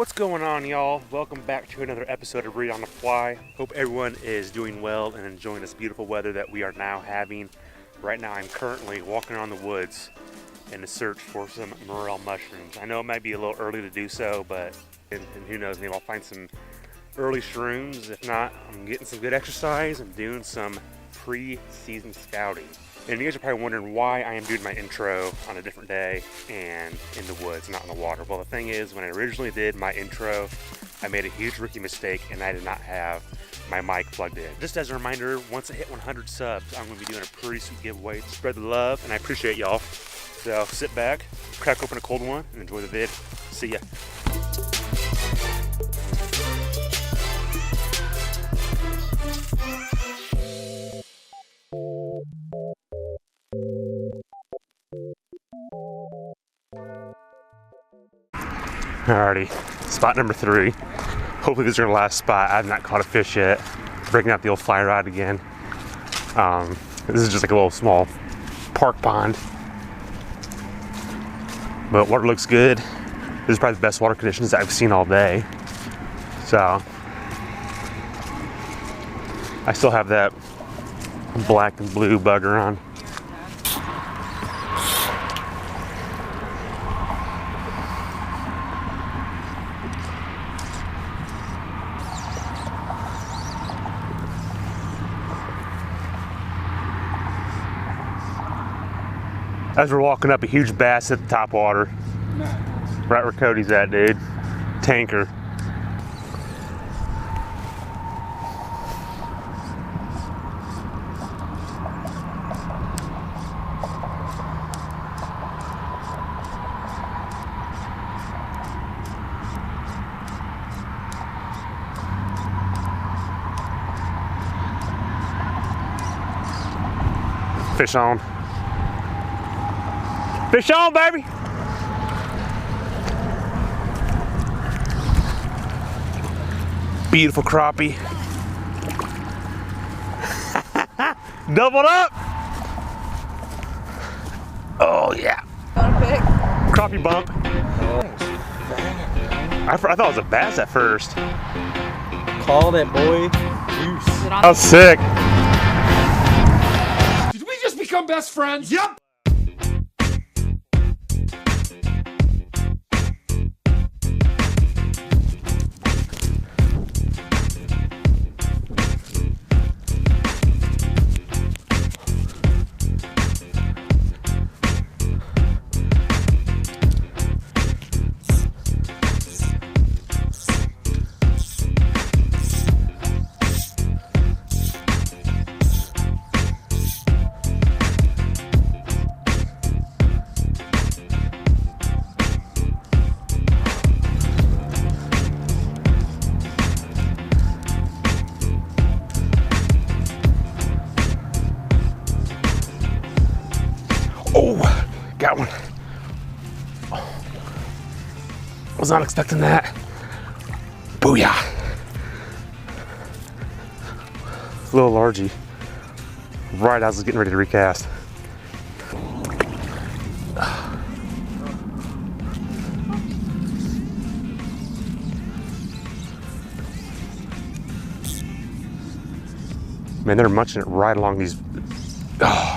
What's going on, y'all? Welcome back to another episode of Read on the Fly. Hope everyone is doing well and enjoying this beautiful weather that we are now having. Right now I'm currently walking around the woods in the search for some morel mushrooms. I know it might be a little early to do so, but and who knows, maybe I'll find some early shrooms. If not, I'm getting some good exercise and doing some pre-season scouting. And you guys are probably wondering why I am doing my intro on a different day and in the woods, not in the water. Well, the thing is, when I originally did my intro, I made a huge rookie mistake and I did not have my mic plugged in. Just as a reminder, once I hit 100 subs, I'm going to be doing a pretty sweet giveaway. Spread the love, and I appreciate y'all. So sit back, crack open a cold one, and enjoy the vid. See ya. Alrighty, spot number 3. Hopefully this is our last spot. I have not caught a fish yet. Breaking out the old fly rod again. This is just like a little small park pond. But water looks good. This is probably the best water conditions I've seen all day. So, I still have that black and blue bugger on. As we're walking up, a huge bass at the top water. Right where Cody's at, dude. Tanker. Fish on. Fish on, baby! Beautiful crappie. Doubled up! Oh, yeah. Crappie bump. I thought it was a bass at first. Called it, boy. Juice. I was sick. Did we just become best friends? Yep! Oh, got one. Was not expecting that. Booyah. A little largy. Right as I was getting ready to recast. Man, they're munching it right along these. Oh.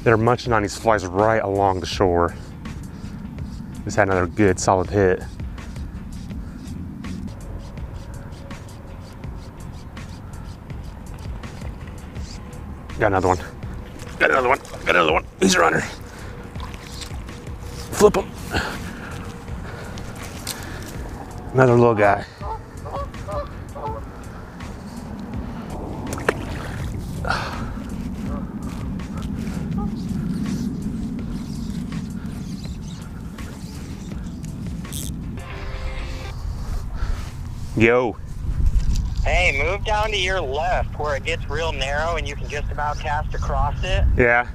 They're munching on these flies right along the shore. Just had another good solid hit. Got another one. Got another one. Got another one. He's a runner. Flip him. Another little guy. Yo. Hey, move down to your left where it gets real narrow and you can just about cast across it. Yeah.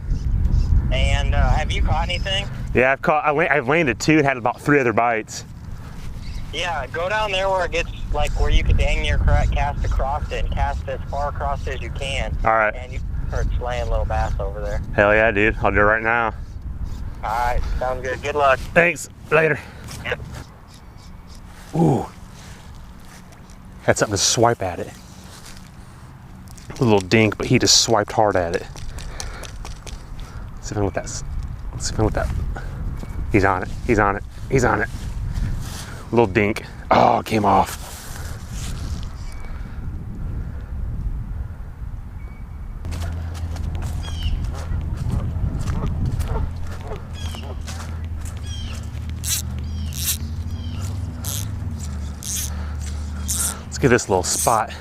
And have you caught anything? Yeah, I've landed 2 and had about 3 other bites. Yeah, go down there where it gets like where you can dang near cast across it and cast as far across as you can. All right. And you start slaying little bass over there. Hell yeah, dude. I'll do it right now. Alright, sounds good. Good luck. Thanks. Later. Yep. Ooh. Had something to swipe at it. A little dink, but he just swiped hard at it. Let's see if I can let that. Let's see if I can let that. He's on it. He's on it. He's on it. Little dink. Oh, it came off. Let's give this little spot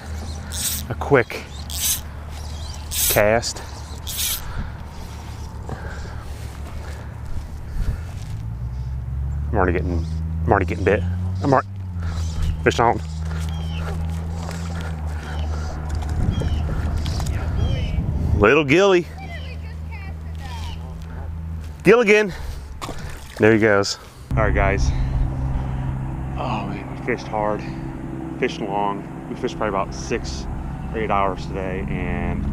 a quick cast. I'm already getting bit. Fish on. Little Gilly. Gilligan. There he goes. All right, guys. Oh man, we fished hard, fished long. We fished probably about 6 or 8 hours today, and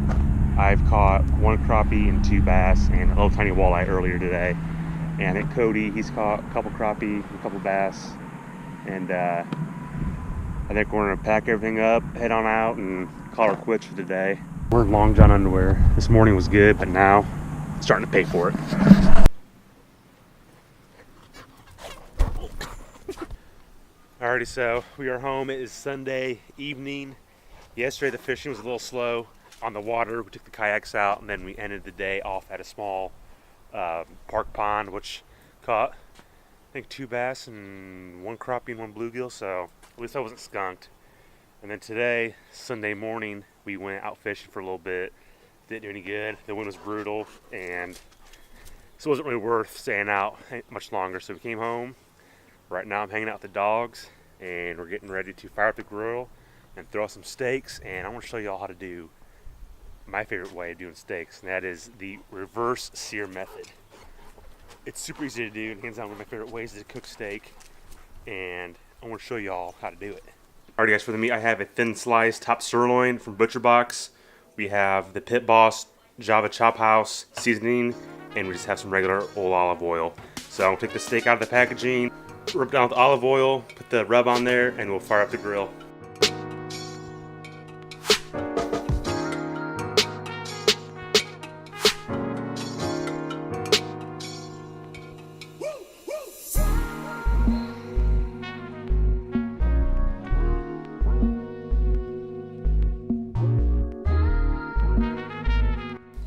I've caught 1 crappie and 2 bass and a little tiny walleye earlier today. And I think Cody, he's caught a couple crappie, a couple bass, and I think we're gonna pack everything up, head on out, and call her quits for today. We're in long john underwear. This morning was good, but now it's starting to pay for it. Alrighty, so we are home. It is Sunday evening. Yesterday the fishing was a little slow on the water. We took the kayaks out, and then we ended the day off at a small park pond, which caught I think 2 bass and 1 crappie and 1 bluegill, so at least I wasn't skunked. And then today, Sunday morning, we went out fishing for a little bit. Didn't do any good. The wind was brutal, and so it wasn't really worth staying out much longer. So we came home. Right now I'm hanging out with the dogs, and we're getting ready to fire up the grill and throw some steaks. And I want to show you all how to do my favorite way of doing steaks, and that is the reverse sear method. It's super easy to do, and hands down one of my favorite ways to cook steak, and I want to show you all how to do it. Alright guys, for the meat I have a thin slice top sirloin from Butcher Box. We have the Pit Boss Java Chop House seasoning, and we just have some regular old olive oil. So I'm going to take the steak out of the packaging, rub it down with olive oil, put the rub on there, and we'll fire up the grill.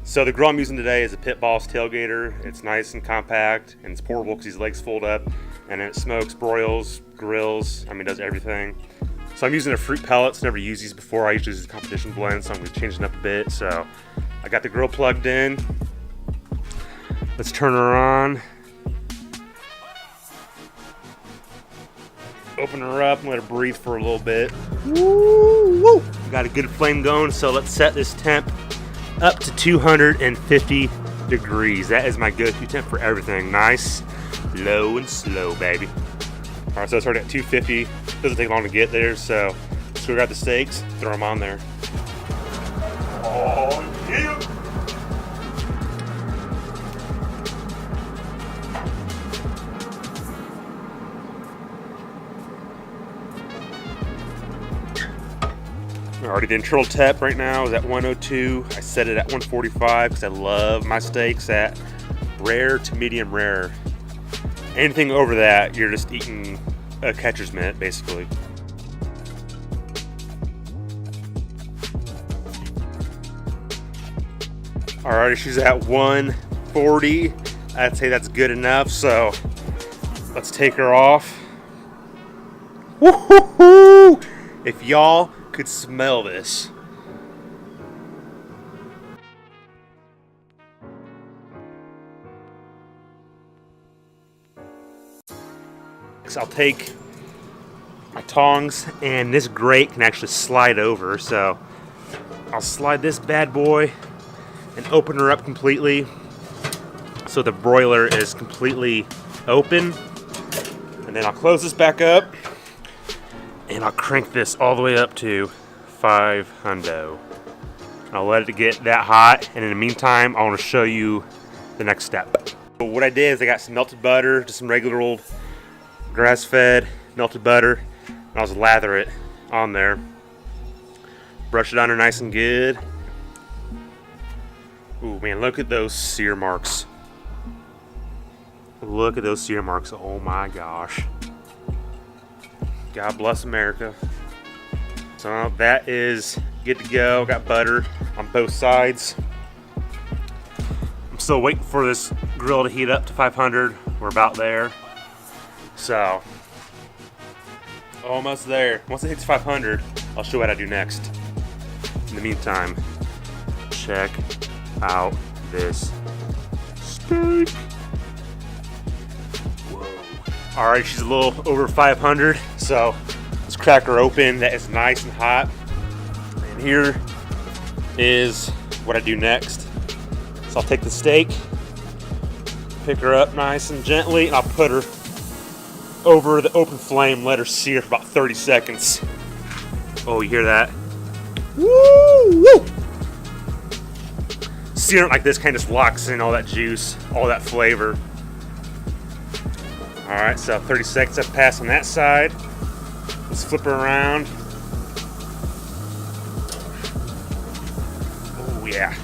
So the grill I'm using today is a Pit Boss tailgater. It's nice and compact, and it's portable because these legs fold up, and it smokes, broils, grills, does everything. So I'm using a fruit pellets. Never used these before. I usually use a competition blend, so I'm going to be changing up a bit. So I got the grill plugged in. Let's turn her on. Open her up and let her breathe for a little bit. Woo, woo. Got a good flame going, so let's set this temp up to 250 degrees. That is my go-to temp for everything. Nice, low and slow, baby. All right, so it's already at 250. Doesn't take long to get there, so let's go grab the steaks, throw them on there. Oh, yeah. Already the internal temp right now is at 102. I set it at 145 because I love my steaks at rare to medium rare. Anything over that, you're just eating a catcher's mitt, basically. Alrighty, she's at 140. I'd say that's good enough, so let's take her off. Woo-hoo-hoo! If y'all could smell this. So I'll take my tongs, and this grate can actually slide over, so I'll slide this bad boy and open her up completely so the broiler is completely open, and then I'll close this back up and I'll crank this all the way up to 500. I'll let it get that hot, and in the meantime I want to show you the next step. So what I did is I got some melted butter, just some regular old grass-fed melted butter, and I'll just lather it on there. Brush it on there nice and good. Ooh, man, look at those sear marks. Look at those sear marks. Oh my gosh. God bless America. So that is good to go. Got butter on both sides. I'm still waiting for this grill to heat up to 500. We're about there. So, almost there. Once it hits 500, I'll show you what I do next. In the meantime, check out this steak. Whoa. All right, she's a little over 500, so let's crack her open. That is nice and hot. And here is what I do next. So I'll take the steak, pick her up nice and gently, and I'll put her over the open flame, let her sear for about 30 seconds. Oh, you hear that? Woo! Woo! Searing it like this kind of just locks in all that juice, all that flavor. All right, so 30 seconds have passed on that side. Let's flip her around. Oh yeah.